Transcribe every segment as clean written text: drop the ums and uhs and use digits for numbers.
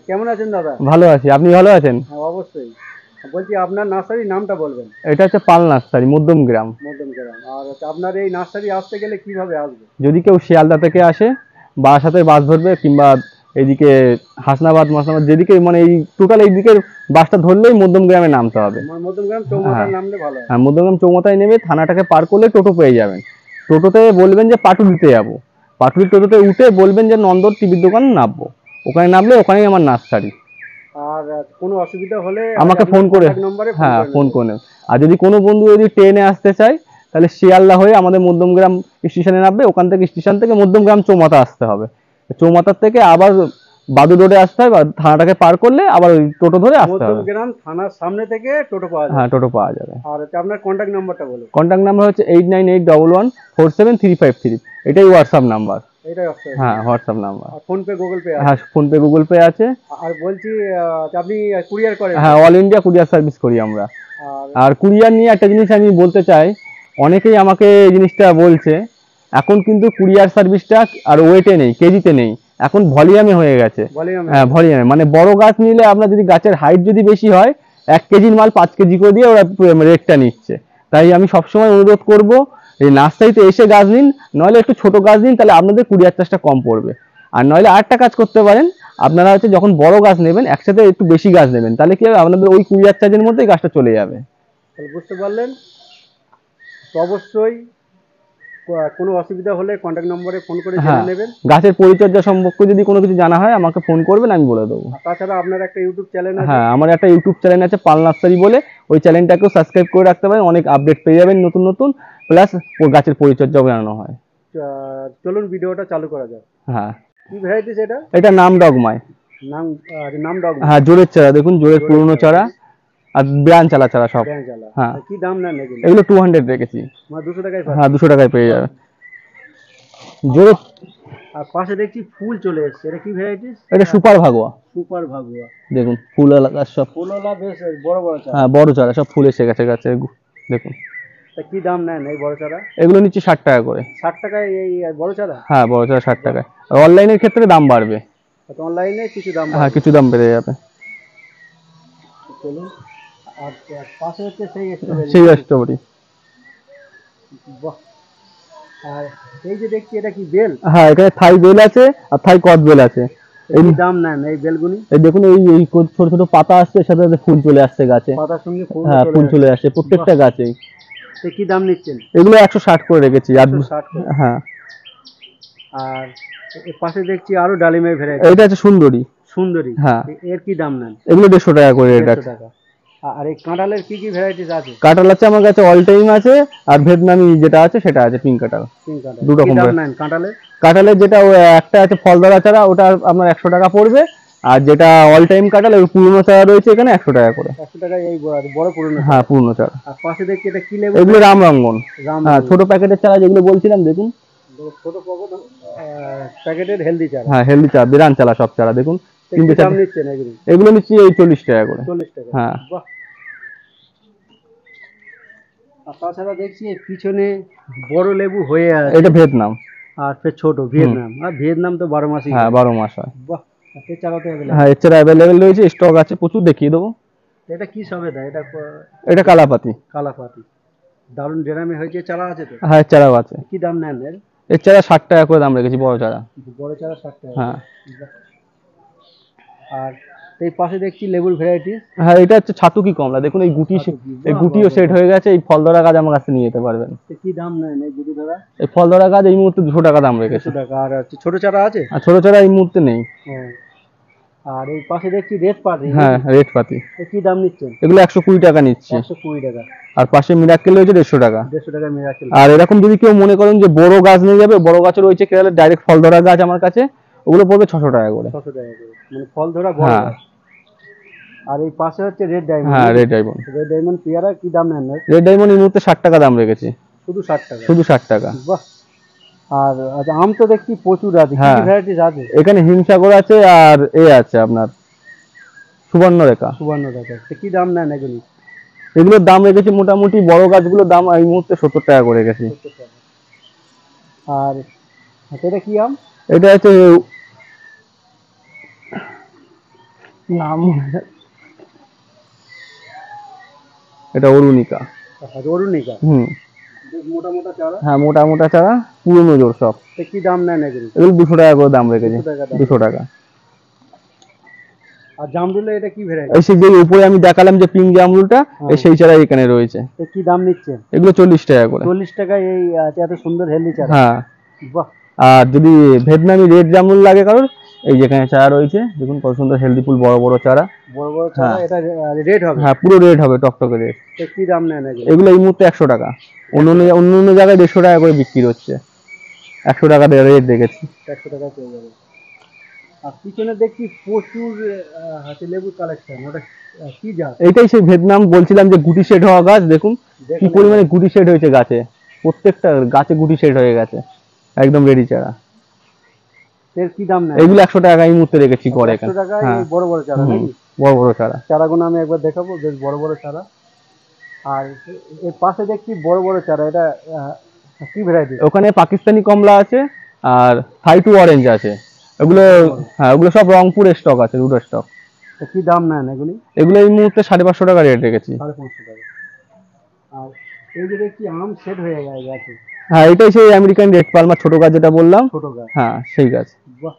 কেমন আছেন দাদা? ভালো আছি, আপনি ভালো আছেন? হ্যাঁ, অবশ্যই। বলছি আপনার নার্সারির নামটা বলবেন। এটা হচ্ছে পাল নার্সারি, মধ্যম গ্রাম। মধ্যম গ্রাম। আর আপনার এই নার্সারি আসতে গেলে কিভাবে আসবে? যদি কেউ শিয়ালদা থেকে আসে, বারাসাতে বাস ধরবে, কিংবা এইদিকে হাসনাবাদ মাসনাবাদ যেদিকে মানে এই টোটাল এই দিকের বাসটা ধরলেই মধ্যম গ্রামে নামতে হবে। মধ্যম গ্রাম হ্যাঁ, চৌমাথায় নামলে ভালো হয়। হ্যাঁ, মধ্যম গ্রাম চৌমাথায় নেমে থানাটাকে পার করলে টোটো পেয়ে যাবেন। টোটোতে বলবেন যে পাটুলিতে যাবো, পাটুলি টোটোতে উঠে বলবেন যে নন্দর টিভির দোকান নামবো। ওখানে নামলে ওখানেই আমার নার্সারি। আর কোনো অসুবিধা হলে আমাকে আপনার ফোন করে, কন্ট্যাক্ট নম্বরে ফোন হ্যাঁ করে ফোন নেবেন। করে নেবেন। আর যদি কোনো বন্ধু যদি ট্রেনে আসতে চায়, তাহলে শিয়ালদা হয়ে আমাদের মধ্যমগ্রাম স্টেশনে নামবে। ওখান থেকে স্টেশন থেকে মধ্যমগ্রাম চৌমাথা আসতে হবে। চৌমাথার থেকে আবার বাদু রোডে আসতে হবে, বা থানাটাকে পার করলে আবার ওই টোটো ধরে আসতে মধ্যম হবে। গ্রাম থানার সামনে থেকে টোটো পাওয়া হ্যাঁ, যাবে। টোটো পাওয়া যাবে। আর আপনার কন্ট্যাক্ট নাম্বারটা বলুন। কন্ট্যাক্ট নাম্বার হচ্ছে 8981147353। এটাই হোয়াটসঅ্যাপ নাম্বার। এটাই অবশ্যই। হ্যাঁ, হোয়াটসঅ্যাপ নাম্বার। আর ফোনপে গুগল পে হ্যাঁ, আছে? ফোনপে গুগল পে আছে। আর বলছি আপনি কুরিয়ার করেন তো? হ্যাঁ, অল ইন্ডিয়া কুরিয়ার সার্ভিস করি আমরা। আর আর কুরিয়ার নিয়ে একটা জিনিস আমি বলতে চাই, অনেকেই আমাকে এই জিনিসটা বলছে, এখন কিন্তু কুরিয়ার সার্ভিসটা আর ওয়েটে নেই, কেজিতে নেই, এখন ভলিউমে হয়ে গেছে। ভলিউম। হ্যাঁ, ভলিউমে মানে বড় গাছ নিলে আপনার যদি গাছের হাইট যদি বেশি হয়, 1 কেজির মাল 5 কেজি করে দিয়ে ওরা রেটটা নিচ্ছে। তাই আমি সবসময় অনুরোধ করব, এই নার্সারিতে এসে গাছ নিন, নইলে একটু ছোট গাছ নিন, তাহলে আপনাদের কুরিয়ার চার্জটা কম পড়বে। আর নইলে আরেকটা কাজ করতে পারেন, আপনারা হচ্ছে যখন বড় গাছ নেবেন একসাথে একটু বেশি গাছ নেবেন, তাহলে কি হবে, আপনাদের ওই কুরিয়ার চার্জের মধ্যেই গাছটা চলে যাবে। তাহলে বুঝতে পারলেন। তো অবশ্যই কোনো অসুবিধা হলে কন্ট্যাক্ট নম্বরে ফোন করে জেনে হ্যাঁ, নেবেন। গাছের পরিচর্যা সম্পর্কে যদি কোনো কিছু জানা হয় আমাকে ফোন করবেন, আমি বলে দেবো। আর তাছাড়া আপনার একটা ইউটিউব চ্যানেল আছে? হ্যাঁ, আমার একটা ইউটিউব চ্যানেল আছে পাল নার্সারি বলে, ওই চ্যানেলটাকেও সাবস্ক্রাইব করে রাখতে পারেন, অনেক আপডেট পেয়ে যাবেন নতুন নতুন, প্লাস গাছের পরিচর্যাও জানানো হয়। চলুন ভিডিওটা চালু করা যাক। হ্যাঁ, কি ভ্যারাইটিস এটা? এটা নাম ডগমাই। নাম নাম ডগ। হ্যাঁ, জোরের চারা, দেখুন জোরের জোরের পুরনো চারা, চারা, আর ব্রান চালা চারা সব। ব্যাঞ্জালা। হ্যাঁ, কি দাম নেন এগুলো? এগুলো 200 রেখেছি। মানে 200 টাকায় হ্যাঁ, পাচ্ছি। 200 টাকায় পেয়ে যাবে আর জোরে। আর পাশে দেখছি ফুল চলে এসছে, এটা কি ভ্যারাইটিস? এটা সুপার ভাগোয়া। সুপার ভাগুয়া। দেখুন ফুল গাছ সব। ফুলওয়ালা বেশ বড় বড় চারা। হ্যাঁ, বড় চারা সব ফুল এসে গেছে গাছে, দেখুন। তা কি দাম নেন এই বড় চারা? এগুলো নিচ্ছি 60 টাকা করে। 60 টাকায় এই বড় চারা? হ্যাঁ, বড় চারা 60 টাকায়। আর অনলাইনের ক্ষেত্রে দাম বাড়বে। অনলাইনে কিছু দাম হ্যাঁ, বাড়বে। কিছু দাম বেড়ে যাবে। চলুন। আর পাশে হচ্ছে সেই স্ট্রবেরি। সেই স্ট্রবেরি। বাহ। আর এই যে দেখছি এটা কি বেল? হ্যাঁ, এখানে থাই বেল আছে আর থাই কদ বেল আছে। এই কি দাম নেন এই বেলগুনি? এই দেখুন, এই এই ছোট ছোট পাতা আসছে, সাথে সাথে ফুল চলে আসছে গাছে। পাতার সঙ্গে ফুল হ্যাঁ, ফুল চলে আসছে বাহ। প্রত্যেকটা গাছে। তো কি দাম নিচ্ছেন? এগুলো 160 করে রেখেছি। আর 160 করে। হ্যাঁ, আর এর পাশে দেখছি আরো ডালিমের ভ্যারাইটি। এটা আছে সুন্দরী। সুন্দরী। হ্যাঁ, এর কি দাম নেন? এগুলো 150 টাকা করে রেট 150 আছে। টাকা। আর এই কাঁঠালের কি কি ভ্যারাইটিস আছে? কাঁঠাল আছে আমার কাছে, অল টাইম আছে, আর ভিয়েতনামি যেটা আছে সেটা আছে, পিঙ্ক কাঁঠাল। তিন কাঁঠাল। দু কি রকম দাম নেন কাঁঠালের? কাঁঠালের যেটা একটা আছে ফল ধরা চারা, ওটা আপনার 100 টাকা পড়বে। আর যেটা অল টাইম কাঁঠাল, ওই পুরনো চারা রয়েছে এখানে 100 টাকা করে। 100 টাকায় এই বড় পুরনো চারা। হ্যাঁ, পুরনো চারা। আর পাশে দেখছি এটা কি লেবু? এগুলো রামরঙ্গন। রাম। হ্যাঁ, ছোট প্যাকেটের চারা যেগুলো বলছিলাম, দেখুন। ছোট প্যাকেটের হেলদি চারা। হ্যাঁ, হেলদি চারা, বিরান চারা সব চারা দেখুন। তো কি দাম নিচ্ছেন এগুলো? এগুলো নিচ্ছি এই 40 টাকা করে। 40 টাকা। হ্যাঁ। বাহ। আর তাছাড়া দেখছি এর পিছনে বড় লেবু হয়ে আছে। এটা ভিয়েতনাম। আর ফের ছোট ভিয়েতনাম। আর ভিয়েতনাম তো 12 মাসই হ্যাঁ, হয়। 12 মাস হয়। বাহ। এর চারা তো available। হ্যাঁ, এর চারা অ্যাভেলেবেল রয়েছে, স্টক আছে প্রচুর, দেখিয়ে দেবো। এটা কি সবেদা? এটা এটা কালাপাতি। কালাপাতি। দারুণ ডেরামে হয়েছে, চারা আছে তো? হ্যাঁ, এর চারাও আছে। কি দাম নেন এর? এর চারা 60 টাকা করে দাম রেখেছি, বড় চারা। বড় চারা 60 টাকা। হ্যাঁ। বাহ। আর এই পাশে দেখছি লেবুর ভ্যারাইটি। হ্যাঁ, এটা হচ্ছে ছাতুকি কমলা, দেখুন এই গুটি, এই গুটিও সেট হয়ে গেছে। এই ফল ধরা গাছ আমার কাছে নিয়ে যেতে পারবেন। কি দাম নেন এই গুটি ধরা? এই ফল ধরা গাছ এই মুহূর্তে 200 টাকা দাম রেখেছে। 200 টাকা। আর ছোট চারা আছে? আর ছোট চারা এই মুহূর্তে নেই। আর এই পাশে দেখছি রেড পাতি। হ্যাঁ, রেড পাতি। কি দাম নিচ্ছেন? এগুলো 120 টাকা নিচ্ছি। 120 টাকা। আর পাশে মিরাক্কেল রয়েছে 150 টাকা। 150 টাকা মিরাকেল। আর এরকম যদি কেউ মনে করেন যে বড় গাছ নিয়ে যাবে, বড় গাছ রয়েছে কেরালার ডাইরেক্ট ফল ধরা গাছ আমার কাছে, ওগুলো পড়বে 600 টাকা করে। 600 টাকা করে। মানে ফল ধরা বড় হ্যাঁ। গাছ। আর এই পাশে হচ্ছে রেড ডায়মন্ড। হ্যাঁ, রেড ডায়মন্ড। রেড ডায়মন্ড পেয়ারা কি দাম নেন? রেড ডায়মন্ড এই মুহূর্তে 60 টাকা দাম রেখেছি। শুধু 60 টাকা। শুধু 60 টাকা। বাহ। আর আচ্ছা, আম তো দেখছি প্রচুর আছে। কি হ্যাঁ। কি ভ্যারাইটিস আছে? এখানে হিমসাগর আছে, আর আছে আপনার সুবর্ণরেখা। সুবর্ণ টাকা। কি দাম নেন এগুলি? এগুলোর দাম রেখেছি মোটামুটি, বড় গাছগুলোর দাম এই মুহূর্তে 70 টাকা করে রেখেছি। 70 টাকা। আর এটা কি আম? এটা হচ্ছে নাম এটা অরুণিকা। আচ্ছা, অরুণিকা। হুম। বেশ মোটা মোটা চারা। হ্যাঁ, মোটা মোটা চারা, পুরনো জোর সব। তো কি দাম নেন এগুলো? এগুলো 200 টাকা করে দাম রেখেছি। 200 টাকা দাম। 200 টাকা। আর জামরুলে এটা কি ভ্যারাইটি? এই যে উপরে আমি দেখালাম যে পিঙ্ক জামরুলটা, এই সেই চারা এখানে রয়েছে। তো কি দাম নিচ্ছেন? এগুলো 40 টাকা করে। 40 টাকায় এই এত সুন্দর হেলদি চারা? হ্যাঁ। বাহ। আর যদি ভিয়েতনামি রেড জামরুল লাগে কারোর, এই যেখানে চারা রয়েছে দেখুন কত সুন্দর হেলদি ফুল, বড় বড় চারা। বড় বড় চারা। হ্যাঁ। এটা রেড হবে? হ্যাঁ, পুরো রেড হবে, টকটকে রেড। তো কি দাম নেন এগুলো? এগুলো এই মুহূর্তে 100 টাকা। অন্য জায়গায় 150 টাকা করে বিক্রি হচ্ছে, 100 টাকা রেট দেখেছি। 100 টাকা পেয়ে যাবে। আর পিছনে দেখছি প্রচুর হাতে লেবুর কালেকশন। ওটা কি জাত? এইটাই সেই ভিয়েতনাম বলছিলাম যে গুটি শেড হওয়া গাছ, দেখুন কি পরিমাণে গুটি শেড হয়েছে গাছে, প্রত্যেকটা গাছে গুটি শেড হয়ে গেছে, একদম রেডি চারা। এর কি দাম নেন? এগুলো 100 টাকা এই মুহূর্তে রেখেছি করে এখানে। 100 টাকায় হ্যাঁ। এই বড় বড় চারা নাকি? বড় বড় চারা। চারাগুলো আমি একবার দেখাবো, বেশ বড় বড় চারা। আর এর পাশে দেখছি বড় বড় চারা। এটা কি ভ্যারাইটি? ওখানে পাকিস্তানি কমলা আছে আর থাই টু অরেঞ্জ আছে। এগুলো, হ্যাঁ, ওগুলো সব রংপুর স্টক আছে, রুট স্টক। কি দাম নেন এগুলি? এগুলো এই মুহূর্তে 550 টাকা রেট রেখেছি। 550 টাকা। আর এই যে দেখছি আম সেট হয়ে গেছে। হ্যাঁ, এটাই সেই আমেরিকান রেড পালমার ছোট গাছ যেটা বললাম। ছোট গাছ। হ্যাঁ, সেই গাছ। বাহ।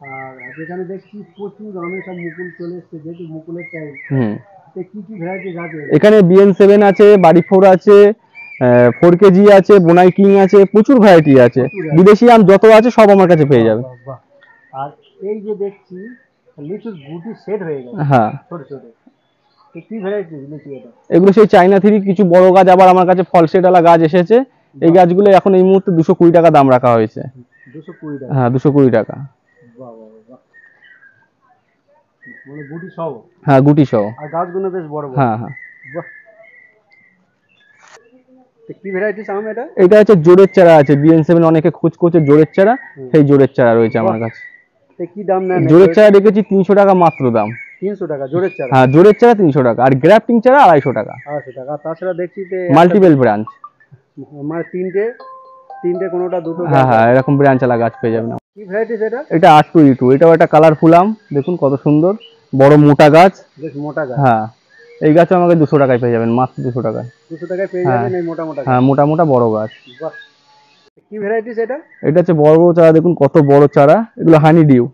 আর যেখানে দেখছি প্রচুর আমের সব মুকুল চলে এসছে, যেহেতু মুকুলের টাইম। হুম। কি কি ভ্যারাইটি গাছ? এখানে BN7 আছে, বাড়ি 4 আছে, 4 কেজি আছে, বোনাই কিং আছে, প্রচুর ভ্যারাইটি আছে। বিদেশি আম যত আছে সব আমার কাছে পেয়ে যাবে। বাহ। আর এই যে দেখছি লিচুর গুটি সেট হয়ে গেছে। হ্যাঁ। ছোট ছোট। কি ভ্যারাইটি লিচু এটা? এগুলো সেই চাইনা থ্রি, কিছু বড় গাছ আবার আমার কাছে ফল সেটালা গাছ এসেছে। এই গাছগুলো এখন এই মুহূর্তে 220 টাকা দাম রাখা হয়েছে। 220 টাকা? হ্যাঁ, 220 টাকা। বাহ বাহ বাহ। মানে গুটি সহ? হ্যাঁ, গুটি সহ। আর গাছগুলো বেশ বড় বড়। হ্যাঁ হ্যাঁ। বাহ। কি ভ্যারাইটিস আম এটা? এটা হচ্ছে জোরের চারা আছে, BN7 অনেকে খোঁজ করছে জোরের চারা, সেই জোরের চারা রয়েছে আমার কাছে। কি দাম নেন? জোরের চারা রেখেছি 300 টাকা মাত্র দাম। 300 টাকা জোরের চারা? হ্যাঁ, জোরের চারা 300 টাকা, আর গ্রাফটিং চারা 250 টাকা। 250 টাকা। আর তাছাড়া দেখছি যে মাল্টিপল ব্রাঞ্চ, মানে তিনটে কোনোটা দুটো। হ্যাঁ হ্যাঁ, এরকম ব্রাঞ্চ আলা গাছ পেয়ে যাবেন। কি ভ্যারাইটিস এটা? এটা R2E2, এটাও একটা কালারফুল আম, দেখুন কত সুন্দর বড় মোটা গাছ। বেশ মোটা গাছ। হ্যাঁ, এই গাছও আমাকে 200 টাকায় পেয়ে যাবেন, মাত্র 200 টাকায়। 200 টাকায় পেয়ে যাবেন এই মোটা মোটা গাছ? হ্যাঁ, মোটা মোটা বড় গাছ। বাহ। কি ভ্যারাইটিস এটা? এটা হচ্ছে বড় বড় চারা, দেখুন কত বড় চারা। এগুলো হানি ডিউ।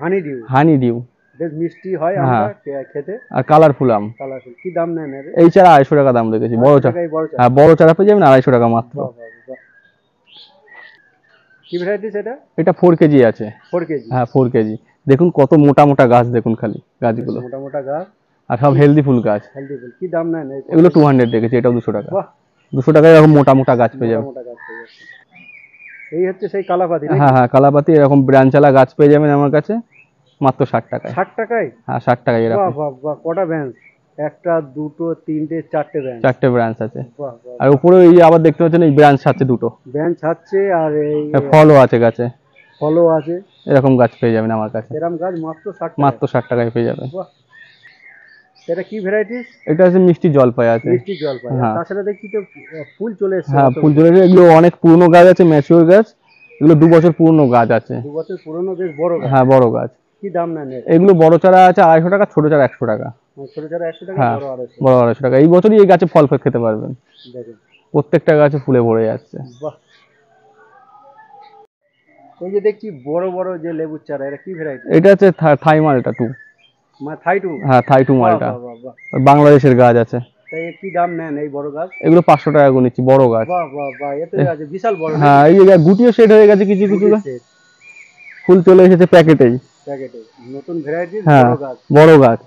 হানি ডিউ? হানি ডিউ। বেশ মিষ্টি হয় আমটা খেতে। আর কালারফুল আম। কালারফুল। কি দাম নেন এর? এই চারা 250 টাকা দাম রেখেছি, বড় চারা। হ্যাঁ, বড় চারা পেয়ে যাবেন 250 টাকা মাত্র। কি ভ্যারাইটিস এটা? এটা 4 কেজি আছে। 4 কেজি? হ্যাঁ, 4 কেজি। দেখুন কত মোটা মোটা গাছ, দেখুন খালি গাছগুলো, মোটা মোটা গাছ আর সব হেলদি ফুল গাছ। হেলদি ফুল। কি দাম নেন? এগুলো 200 রেখেছি, এটাও 200 টাকা। বাহ। 200 টাকায় এরকম মোটা মোটা গাছ পেয়ে যাবেন। মোটা গাছ পেয়ে যাচ্ছে। এই হচ্ছে সেই কালাপাতি? হ্যাঁ হ্যাঁ, কালাপাতি এরকম ব্রাঞ্চালা গাছ পেয়ে যাবেন আমার কাছে মাত্র 60 টাকায়। 60 টাকায়? হ্যাঁ, 60 টাকায় বাহ এরকম। বাহ বাহ। কটা ব্রাঞ্চ? একটা, দুটো, তিনটে, চারটে ব্রাঞ্চ? 4টে ব্রাঞ্চ আছে। বাহ বাহ। আর উপরে এই আবার দেখতে পাচ্ছেন এই ব্রাঞ্চ আছে দুটো, ব্রাঞ্চ আছে। আর এই ফলও আছে গাছে, ফলও আছে। এরকম গাছ পেয়ে যাবেন আমার কাছে, এরকম গাছ মাত্র 60 টাকা? মাত্র 60 টাকায় পেয়ে যাবেন। বাহ। এটা কি ভ্যারাইটিস? এটা আছে মিষ্টি জলপাই আছে। মিষ্টি জলপাই। হ্যাঁ। তাছাড়া দেখছি তো ফুল চলে এসেছে। হ্যাঁ, ফুল চলে এসেছে। এগুলো অনেক পুরনো গাছ আছে, ম্যাচিওর গাছ। এগুলো 2 বছর পুরনো গাছ আছে। 2 বছর পুরনো, বেশ বড় গাছ। হ্যাঁ, বড় গাছ। কি দাম নেন এর? এগুলো বড় চারা আছে 250 টাকা, ছোট চারা 100 টাকা। ছোট চারা 100 টাকা, হ্যাঁ, বড় 250? বড় 250 টাকা। এই বছরই এই গাছে ফল খেতে পারবেন, দেখুন প্রত্যেকটা গাছে ফুলে ভরে যাচ্ছে। বাহ। এই যে দেখছি বড় বড় যে লেবুর চারা, এটা কি ভ্যারাইটি? এটা হচ্ছে থাই মালটা 2। মানে থাই টু? হ্যাঁ, থাই 2 মালটা, বাহ বাহ বাহ। বাংলাদেশের গাছ আছে। তাই কি দাম নেন এই বড় গাছ? এগুলো 500 টাকা করে নিচ্ছি, বড় গাছ। বাহ বাহ বাহ। এতে আছে বিশাল বড়। হ্যাঁ, এই যে গুটিও সেট হয়ে গেছে, কিছু কিছু ফুল চলে এসেছে প্যাকেটেই। প্যাকেটে নতুন ভ্যারাইটির হ্যাঁ, বড় গাছ। বড় গাছ।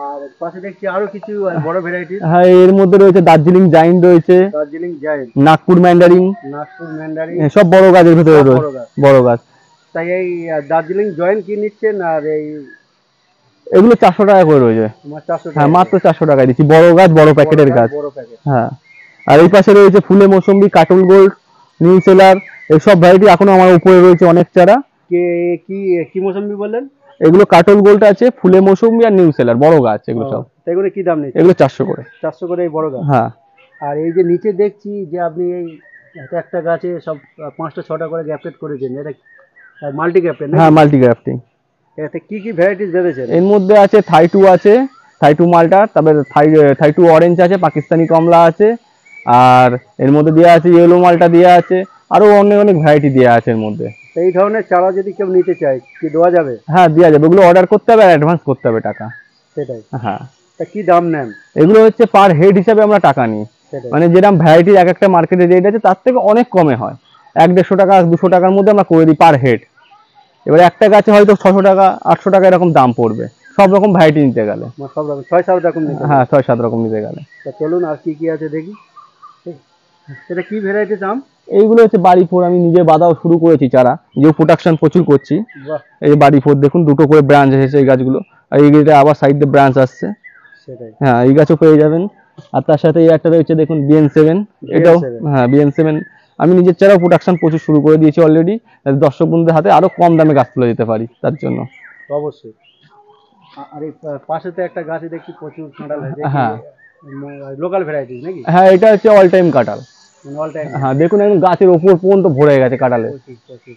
আর পাশে দেখছি আরো কিছু বড় ভ্যারাইটি। হ্যাঁ, এর মধ্যে রয়েছে দার্জিলিং জাইন্ট রয়েছে, Darjeeling giant, Nagpur Mandarin, Nagpur Mandarin, সব বড় গাছের ভিতরে সব রয়েছে, বড় গাছ। বড় গাছ। তাই এই দার্জিলিং জয়েন্ট কি নিচ্ছেন? আর এই এগুলো 400 টাকা করে রয়েছে। 400 হ্যাঁ, টাকা? মাত্র 400 টাকায় দিচ্ছি, বড় গাছ, বড় প্যাকেটের গাছ। বড় প্যাকেট। হ্যাঁ। আর এই পাশে রয়েছে ফুলে মৌসুম্বি, কাটল গোল্ড, নিউ সেলার, এইসব ভ্যারাইটি এখনো আমার উপরে রয়েছে অনেক চারা। কে কি কি মৌসুমী বললেন? এগুলো কাটল গোল্ড আছে, ফুলে মৌসুম্বি আর নিউ সেলার, বড় গাছ এগুলো সব। এগুলো কি দাম নিচ্ছেন? এগুলো 400 করে। 400 করে এই বড় গাছ? হ্যাঁ। আর এই যে নিচে দেখছি যে আপনি এই একটা গাছে সব 5টা 6টা করে গ্যাপটেড করেছেন, এটা মাল্টি গ্যাপটেড? হ্যাঁ, মাল্টি গ্রাফটিং। এতে কি কি ভ্যারাইটিস বেঁধেছেন? এর মধ্যে আছে থাই টু আছে, থাই টু মালটা, তারপরে থাই টু অরেঞ্জ আছে, পাকিস্তানি কমলা আছে, আর এর মধ্যে দেওয়া আছে ইয়েলো মালটা দেওয়া আছে, আরো অনেক অনেক ভ্যারাইটি দেওয়া আছে এর মধ্যে। এই ধরনের চারা যদি কেউ নিতে চায় কি দেওয়া যাবে? হ্যাঁ দেওয়া যাবে, ওগুলো অর্ডার করতে হবে আর অ্যাডভান্স করতে হবে টাকা। সেটাই। হ্যাঁ তা কি দাম নেন? এগুলো হচ্ছে পার হেড হিসাবে আমরা টাকা নিই, সেটাই। মানে যেরকম ভ্যারাইটির এক একটা মার্কেটে রেট আছে তার থেকে অনেক কমে হয়, 100-150 টাকা 200 টাকার মধ্যে আমরা করে দিই পার হেড। এবার একটা গাছে হয়তো 600 টাকা 800 টাকা এরকম দাম পড়বে সব রকম ভ্যারাইটি নিতে গেলে। সব রকম 6-7 রকম নিতে হ্যাঁ হবে। 6-7 রকম নিতে গেলে। তা চলুন আর কি কি আছে দেখি। এটা কি ভ্যারাইটিস আম? এইগুলো হচ্ছে বাড়ি ফোর, আমি নিজে বাঁধাও শুরু করেছি চারা, যে প্রোডাকশন প্রচুর করছি। বাহ। এই বাড়ি ফোর দেখুন, দুটো করে ব্রাঞ্চ এসেছে এই গাছগুলো, আর এই গাছটা আবার সাইডে ব্রাঞ্চ আসছে। সেটাই। হ্যাঁ এই গাছও পেয়ে যাবেন। আর তার সাথে এই একটা রয়েছে দেখুন BN7, এটাও হ্যাঁ BN7। আমি নিজের চারাও প্রোডাকশন প্রচুর শুরু করে দিয়েছি অলরেডি, দর্শক বন্ধুদের হাতে আরো কম দামে গাছ তুলে দিতে পারি তার জন্য। অবশ্যই। আর এই পাশে তো একটা গাছে দেখছি প্রচুর কাঁঠাল হয়েছে। হ্যাঁ লোকাল ভ্যারাইটিস নাকি? হ্যাঁ এটা হচ্ছে অল টাইম কাঁঠাল। মানে অল টাইম? হ্যাঁ দেখুন একদম গাছের ওপর পর্যন্ত ভরে গেছে কাঁঠালে। প্রচুর প্রচুর।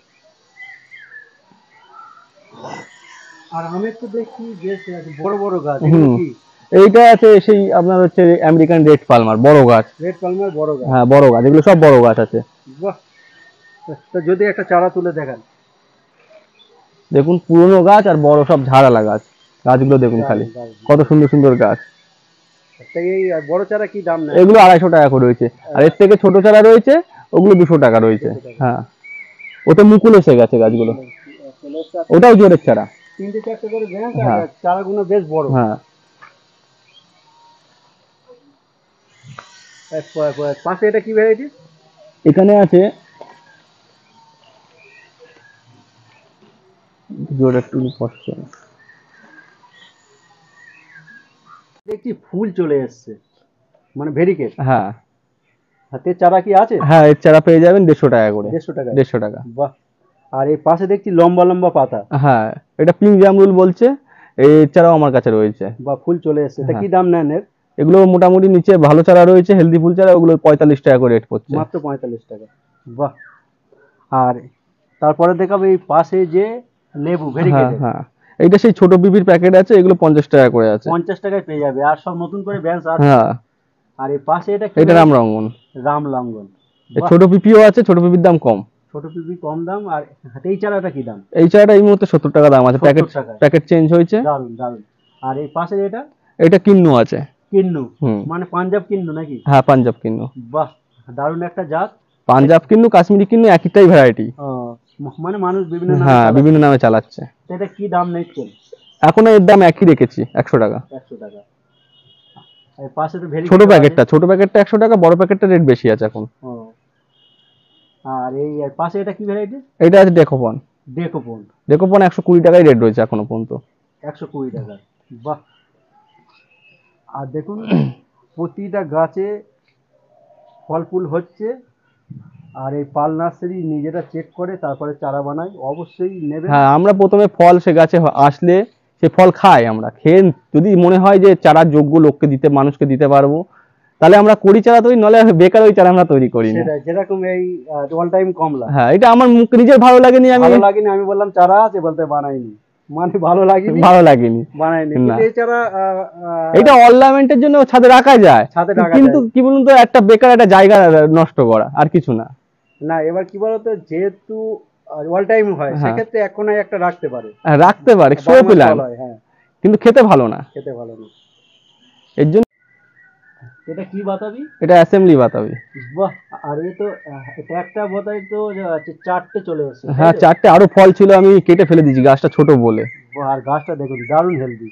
আর আমের তো দেখছি বেশ বড় বড় গাছ, এগুলো কি? এইটা আছে সেই আপনার হচ্ছে আমেরিকান রেড পালমার, বড় গাছ। রেড পালমার বড় গাছ? হ্যাঁ বড় গাছ, এগুলো সব বড় গাছ আছে। বাহ। তা যদি একটা চারা তুলে দেখান। দেখুন পুরনো গাছ আর বড় সব ঝাড়ালা গাছ, গাছগুলো দেখুন খালি কত সুন্দর সুন্দর গাছ। এই বড় চারা কি দাম নেয়? এগুলো 250 টাকা করে রয়েছে, আর এর থেকে ছোট চারা রয়েছে ওগুলো 200 টাকা রয়েছে। হ্যাঁ ওতে মুকুল এসে গেছে গাছগুলো, ওটাও জোরের চারা। 3-4টে করে ব্যাংক, হ্যাঁ আর চারাগুলো বেশ বড়। হ্যাঁ পাশে এটা কি ভ্যারাইটি? এখানে আছে জোরে একটু কষ্ট। দেখছি ফুল চলে এসছে, মানে ভেরিকেট। হ্যাঁ হাতে চারা কি আছে? হ্যাঁ এর চারা পেয়ে যাবেন 150 টাকা করে। 150 টাকা? 150 টাকা। বাহ। আর এই পাশে দেখছি লম্বা লম্বা পাতা। হ্যাঁ এটা পিঙ্ক জামরুল বলছে, এই চারাও আমার কাছে রয়েছে। বা ফুল চলে এসছে, এটা কি দাম নেন এর? এগুলো মোটামুটি নিচে ভালো চারা রয়েছে, হেলদি ফুল চারা, ওগুলো 45 টাকা করে রেট পড়ছে। মাত্র 45 টাকা? বাহ। আর তারপরে দেখাবো এই পাশে যে লেবু ভেরিকেট। হ্যাঁ হ্যাঁ এইটা সেই ছোট বিবির প্যাকেট আছে, এগুলো 50 টাকা করে আছে। 50 টাকায় পেয়ে যাবে, আর সব নতুন করে ব্যাঞ্চ আছে। হ্যাঁ আর এই পাশে এটা কি? এটা রামরঙ্গন। রামলঙ্গন। ছোট পিপিও আছে, ছোট পিপির দাম কম। ছোট পিপি কম দাম। আর এই চারাটা কি দাম? এই চারাটা এই মুহূর্তে 70 টাকা দাম আছে, 70 প্যাকেট টাকা? প্যাকেট চেঞ্জ হয়েছে। দারুন দারুন। আর এই পাশে এটা? এটা কিন্নু আছে। কিন্নু? হুম মানে পাঞ্জাব কিন্নু নাকি? হ্যাঁ পাঞ্জাব কিন্নু। বাহ, দারুন একটা জাত। পাঞ্জাব কিন্নু কাশ্মীরি কিন্নু একটাই ভ্যারাইটি। মানে মানুষ বিভিন্ন নামে হ্যাঁ চালাচ্ছে। বিভিন্ন নামে চালাচ্ছে। এটা কি দাম নিচ্ছেন? এখনো এর দাম একই রেখেছি, 100 টাকা। 100 টাকা। আর পাশে তো ভেরি ছোট প্যাকেটটা 100 টাকা, বড় প্যাকেটটা রেট বেশি আছে এখন। আর এই পাশে এটা কি ভ্যারাইটি? এটা আছে ডেকোপন। ডেকোপন? ডেকোপন 120 টাকায় রেট রয়েছে এখনো পর্যন্ত। 120 টাকা? বাহ। আর দেখুন প্রতিটা গাছে ফল ফুল হচ্ছে। আর এই পাল নার্সারি নিজেরা চেক করে তারপরে চারা বানায়, অবশ্যই নেবেন। হ্যাঁ আমরা প্রথমে ফল সে গাছে আসলে সে ফল খাই, আমরা খেয়ে যদি মনে হয় যে চারার যোগ্য লোককে দিতে, মানুষকে দিতে পারবো, তাহলে আমরা করি চারা তৈরি, নলে বেকার ওই চারা আমরা তৈরি করি না। সেটা যেরকম এই অল টাইম কমলা। হ্যাঁ এটা আমার মুখ নিজের ভালো লাগেনি, ভালো লাগেনি, আমি বললাম চারা আছে, বলতে বানাইনি, মানে ভালো লাগেনি বানাইনি। না কিন্তু এই চারা এটা অর্নামেন্টের জন্য ছাদে রাখা যায়, ছাদে রাখা কিন্তু যায়। কি বলুন তো, একটা বেকার একটা জায়গা নষ্ট করা, আর কিছু না। না এবার কি বলতো, যেহেতু অল টাইম হয় সেক্ষেত্রে এক কোনায় একটা রাখতে পারে। রাখতে পারে শো প্ল্যান, হ্যাঁ কিন্তু খেতে ভালো না, খেতে ভালো না। এর জন্য। এটা কি বাতাবি? এটা অ্যাসেম্বলি বাতাবি। বাহ। আর এই তো এটা একটা বাতাবি তো 4টে চলে এসেছে। হ্যাঁ 4টে, আরো ফল ছিল আমি কেটে ফেলে দিয়েছি, গাছটা ছোট বলে। আর গাছটা দেখুন দারুণ হেলদি।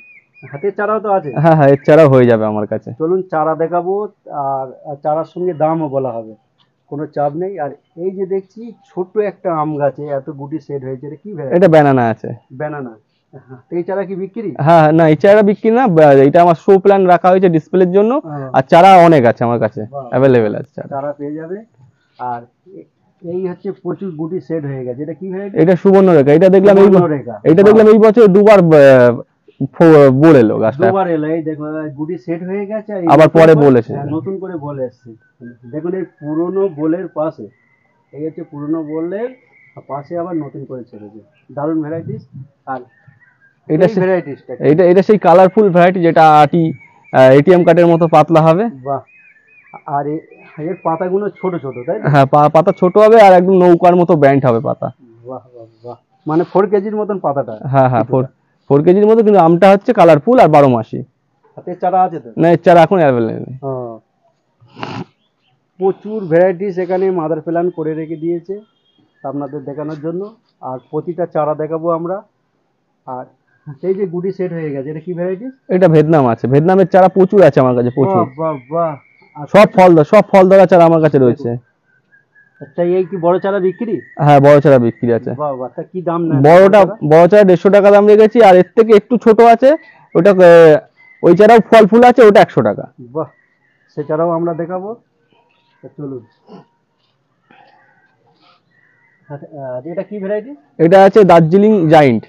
হাতের চারাও তো আছে? হ্যাঁ হ্যাঁ এর চারাও হয়ে যাবে আমার কাছে। চলুন চারা দেখাবো, আর চারার সঙ্গে দামও বলা হবে, কোনো চাপ নেই। আর এই যে দেখছি ছোট একটা আম গাছে এত গুটি সেট হয়েছে, এটা কি ভ্যারাইটি? এটা ব্যানানা আছে। ব্যানানা? এই চারা কি বিক্রি? হ্যাঁ না এই চারা বিক্রি না, এটা আমার শো প্ল্যান রাখা হয়েছে ডিসপ্লের জন্য। আর চারা অনেক আছে আমার কাছে, অ্যাভেলেবেল আছে চারা পেয়ে যাবে। আর এই হচ্ছে প্রচুর গুটি সেট হয়ে গেছে, এটা কি ভ্যারাইটি? এটা সুবর্ণরেখা। এটা দেখলাম এই বছর দুবার বল এলো গাছটা, দুবার এলো। এই দেখো গুটি সেট হয়ে গেছে, আর আবার পরে বলেছে নতুন করে বল এসছে। দেখুন এই পুরনো বোলের পাশে, এই হচ্ছে পুরনো বোলের পাশে আবার নতুন করে ছেড়েছে, দারুণ ভ্যারাইটিস। আর এটা এই ভ্যারাইটিসটা এটা এটা সেই কালারফুল ভ্যারাইটি যেটা আটি এটিএম কার্ডের মতো পাতলা হবে। বাহ। আর এর পাতাগুলো ছোট ছোট, তাই তো? হ্যাঁ, পাতা ছোট হবে আর একদম নৌকার মতো ব্যান্ড হবে পাতা। বাহ বাহ বাহ, মানে 4 কেজির মতন পাতাটা। হ্যাঁ হ্যাঁ, কিছুটা। 4 কেজির মতো, কিন্তু আমটা হচ্ছে কালারফুল আর 12 মাসি। হাতের চারা আছে তো? না, এর চারা এখন অ্যাভেলেবেল। ও, প্রচুর ভ্যারাইটিস এখানে মাদার প্ল্যান করে রেখে দিয়েছে আপনাদের দেখানোর জন্য। আর প্রতিটা চারা দেখাবো আমরা। আর এই যে গুটি সেট হয়ে গেছে, এটা কি ভ্যারাইটিস? এটা ভিয়েতনাম আছে, ভিয়েতনামের চারা প্রচুর আছে আমার কাছে, বাহ প্রচুর। বাহ বাহ। আর সব ফল ধরা চারা আমার কাছে রয়েছে। আচ্ছা, এই কি বড় চারা বিক্রি? হ্যাঁ, বড় চারা বিক্রি আছে। বাহ বাহ, তা কি দাম নেন বড় চারা 150 টাকা দাম রেখেছি, আর এর থেকে একটু ছোট আছে ওটা, ওই চারাও ফল ফুল আছে, ওটা 100 টাকা। বাহ, সে চারাও আমরা দেখাবো। তা চলুন। আচ্ছা, এটা কি ভ্যারাইটি? এটা আছে দার্জিলিং জাইন্ট।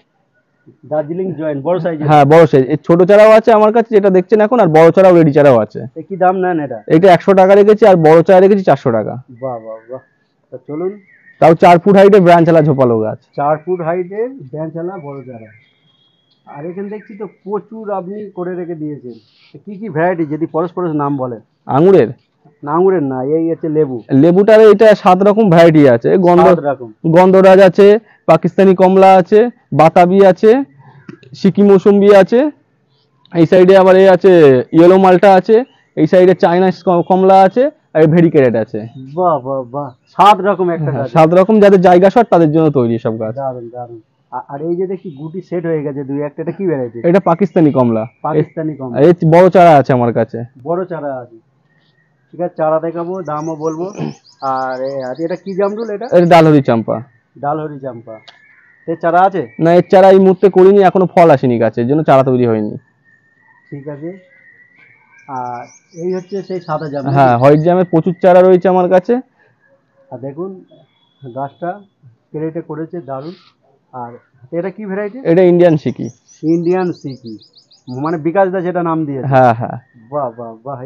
দার্জিলিং জয়েন্ট, বড় সাইজের। হ্যাঁ, বড় সাইজ। এর ছোট চারাও আছে আমার কাছে যেটা দেখছেন এখন, আর বড় চারাও রেডি চারাও আছে। কি দাম নেন এটা? এটা 100 টাকা রেখেছি, আর বড় চারা রেখেছি 400 টাকা। বাহ বাহ বাহ। তা চলুন। তাও 4 ফুট হাইটে ব্রাঞ্চালা ঝোপালো গাছ। 4 ফুট হাইটের ব্যাঞ্চালা বড় চারা। আর এখানে দেখছি তো প্রচুর আপনি করে রেখে দিয়েছেন। তা কি কি ভ্যারাইটি যদি পরস্পর নাম বলেন? আঙুরের, না আঙুরের না, এই হচ্ছে লেবু। লেবুটার এটা 7 রকম ভ্যারাইটি আছে। 7 রকম। গন্ধরাজ আছে, পাকিস্তানি কমলা আছে, বাতাবি আছে, সিকিম মৌসুম্বি আছে, এই সাইডে আবার এই আছে ইয়েলো মালটা আছে, এই সাইডে চায়না কমলা আছে, আর ভেরিকেটেড আছে। বাহ বাহ বাহ, 7 রকম একটা গাছ। 7 রকম, যাদের জায়গা শর্ট তাদের জন্য তৈরি সব গাছ। দারুন দারুন। আর এই যে দেখি গুটি সেট হয়ে গেছে দুই একটা, এটা কি ভ্যারাইটি? এটা পাকিস্তানি কমলা। পাকিস্তানি কমলা। এই বড় চারা আছে আমার কাছে। বড় চারা আছে। ঠিক আছে, চারা দেখাবো, দামও বলবো। আর এটা কি জামরুল এটা? এটা ডালহরি চাম্পা। ডালহরি চাম্পা। এর চারা আছে? না, এর চারা এই মুহূর্তে করিনি, এখনো ফল আসেনি গাছে, এর জন্য চারা তৈরি হয়নি। ঠিক আছে। আর এই হচ্ছে সেই সাদা জাম। হ্যাঁ, হোয়াইট জামের প্রচুর চারা রয়েছে আমার কাছে। আর দেখুন গাছটা ক্রেটে করেছে, দারুণ। আর এটা কি ভ্যারাইটি? এটা ইন্ডিয়ান সিকি। ইন্ডিয়ান সিকি, মানে বিকাশ দা যেটা নাম দিয়েছে। হ্যাঁ হ্যাঁ বাহ বাহ বাহ।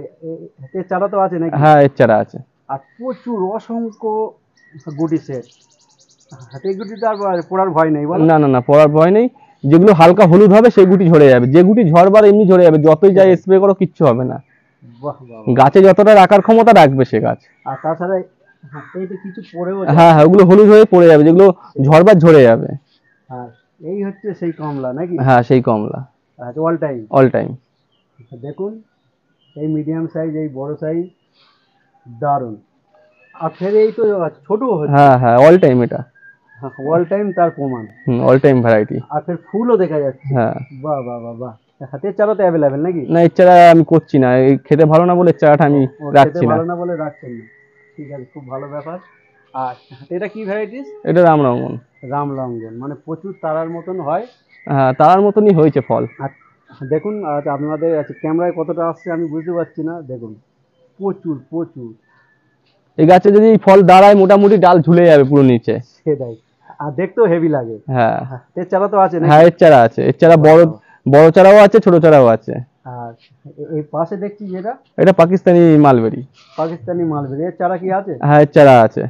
এর চারা তো আছে নাকি? হ্যাঁ, এর চারা আছে। আর প্রচুর অসংখ্য গুটি সেট। এই গুটিতে আর পোড়ার ভয় নেই বলো? না না না, পড়ার ভয় নেই। যেগুলো হালকা হলুদ হবে সেই গুটি ঝরে যাবে, যে গুটি ঝরবার এমনি ঝরে যাবে, যতই যাই স্প্রে করো কিচ্ছু হবে না। বাহ বাহ। গাছে যতটা রাখার ক্ষমতা রাখবে সে গাছ। আর তাছাড়া এই তো কিছু পড়েও যায়। হ্যাঁ হ্যাঁ, ওগুলো হলুদ হয়ে পড়ে যাবে, যেগুলো ঝরবার ঝরে যাবে। আর এই হচ্ছে সেই কমলা নাকি? হ্যাঁ, সেই কমলা। আচ্ছা, অল টাইম। All time. দেখুন এই মিডিয়াম সাইজ, এই বড় সাইজ, দারুণ। আর ফের এই তো ছোট হচ্ছে। হ্যাঁ হ্যাঁ, অল টাইম এটা। অল টাইম তার প্রমাণ। All time variety. আর ফের ফুলও দেখা যাচ্ছে। হ্যাঁ। বাহ বাহ বাহ বাহ। হাতের চারা তো অ্যাভেলেবেল নাকি? না, এর চারা আমি করছি না, এই খেতে ভালো না বলে এর চারাটা আমি ও, রাখছি খেতে না। ভালো না বলে রাখছেন না। ঠিক আছে, খুব ভালো ব্যাপার। আর এটা কি ভ্যারাইটিস? এটা রামরঙ্গন। রামলঙ্গন, মানে প্রচুর তারার মতন হয়। হ্যাঁ, তারার মতনই হয়েছে ফল। আর দেখুন, আপনাদের ক্যামেরায় কতটা আসছে আমি বুঝতে পারছি না। দেখুন প্রচুর প্রচুর। এই গাছে যদি এই ফল দাঁড়ায় মোটামুটি ডাল ঝুলে যাবে পুরো নিচে। সেটাই। আর দেখতেও হেভি লাগে। হ্যাঁ এর চারা তো আছে নাকি? হ্যাঁ, এর চারা আছে, এর চারা বড় বড় চারাও আছে, ছোট চারাও আছে। আর এই পাশে দেখছি যেটা, এটা পাকিস্তানি মালবেরি। পাকিস্তানি মালবেরি, এর চারা কি আছে? হ্যাঁ, এর চারা আছে।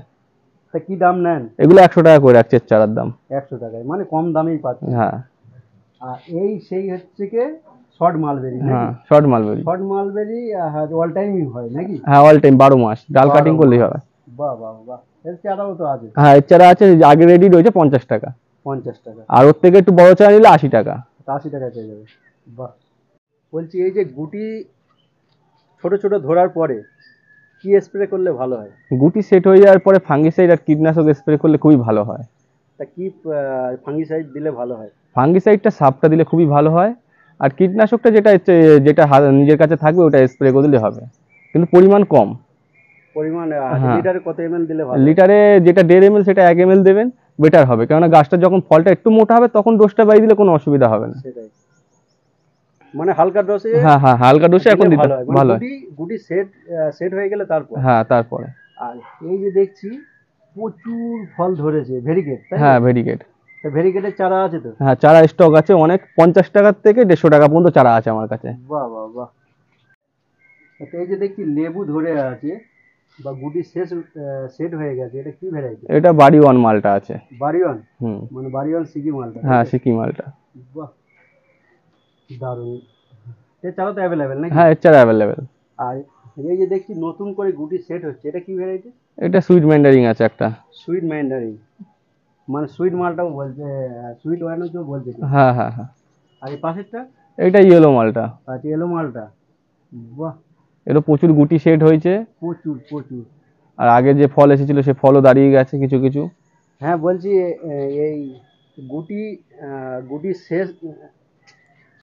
তা কি দাম নেন? এগুলো 100 টাকা করে রাখছে এর চারার দাম। 100 টাকায়, মানে কম দামেই পাচ্ছি। হ্যাঁ আর এই সেই হচ্ছে কি শর্ট মালবেরি নাকি? হ্যাঁ, short mulberry. Short mulberry all টাইমই হয় নাকি? হ্যাঁ, অল টাইম 12 মাস, ডাল 12 কাটিং করলেই মাস। হবে। বাহ বাহ বাহ। এর চারাও তো আছে? হ্যাঁ, এর চারা আছে, আগে রেডি রয়েছে 50 টাকা। 50 টাকা। আর ওর থেকে একটু বড় চারা নিলে 80 টাকা। 80 টাকায় পেয়ে যাবে। বাহ। বলছি এই যে গুটি ছোট ছোট ধরার পরে কি স্প্রে করলে ভালো হয়? গুটি সেট হয়ে যাওয়ার পরে ফাঙ্গিসাইড আর কীটনাশক স্প্রে করলে খুবই ভালো হয়। তা কি ফাঙ্গিসাইড দিলে ভালো হয়? ফাঙ্গিসাইডটা সাপটা দিলে খুবই ভালো হয়, আর কীটনাশকটা যেটা যেটা নিজের কাছে থাকবে ওটা স্প্রে করে দিলে হবে, কিন্তু পরিমাণ কম। পরিমাণ হ্যাঁ। লিটারে কত এমএল দিলে ভালো? লিটারে যেটা 1.5 ml সেটা 1 ml দেবেন, বেটার হবে, কেননা গাছটা যখন ফলটা একটু মোটা হবে তখন ডোজটা বাড়িয়ে দিলে কোনো অসুবিধা হবে না। সেটাই, মানে হালকা ডোসে। হ্যাঁ হ্যাঁ, হালকা ডোজে এখন দিতে ভালো হয়, ভালো হয়। গুটি গুটি সেট সেট হয়ে গেলে তারপর। হ্যাঁ, তারপরে। আর এই যে দেখছি প্রচুর ফল ধরেছে, ভেরিগেট, তাই হ্যাঁ, ভেরিগেট। ভেরিগেটের চারা আছে তো? হ্যাঁ, চারা স্টক আছে অনেক, 50 টাকা থেকে 150 টাকা পর্যন্ত চারা আছে আমার কাছে। বাহ বাহ বাহ। আচ্ছা, এই যে দেখছি লেবু ধরে আছে বা গুটি শেষ সেট হয়ে গেছে, এটা কি ভ্যারাইটি? এটা বাড়ি ওয়ান মালটা আছে। বাড়িওয়ান, হুম। মানে বাড়িওয়ান সিকি মালটা? হ্যাঁ, সিকি মালটা। বাহ। দারুণ। এছাড়াও তো অ্যাভেলেবেল নাকি? হ্যাঁ, এর ছাড়া অ্যাভেলেবেল। আর এই যে দেখছি নতুন করে গুটি সেট হচ্ছে, এটা কি ভ্যারাইটি? এটা সুইট ম্যান্ডারিং আছে একটা। সুইট ম্যান্ডারিন, মানে সুইট মালটাও বলছে, সুইট ওয়াইনও বলছে কি? হ্যাঁ হ্যাঁ হ্যাঁ। আর এই পাশেরটা? এটা ইয়েলো মালটা। আচ্ছা, এলো মালটা। বাহ, এটা প্রচুর গুটি সেট হয়েছে। প্রচুর প্রচুর। আর আগে যে ফল এসেছিল সে ফলও দাঁড়িয়ে গেছে কিছু কিছু। হ্যাঁ বলছি, এই গুটি গুটি শেষ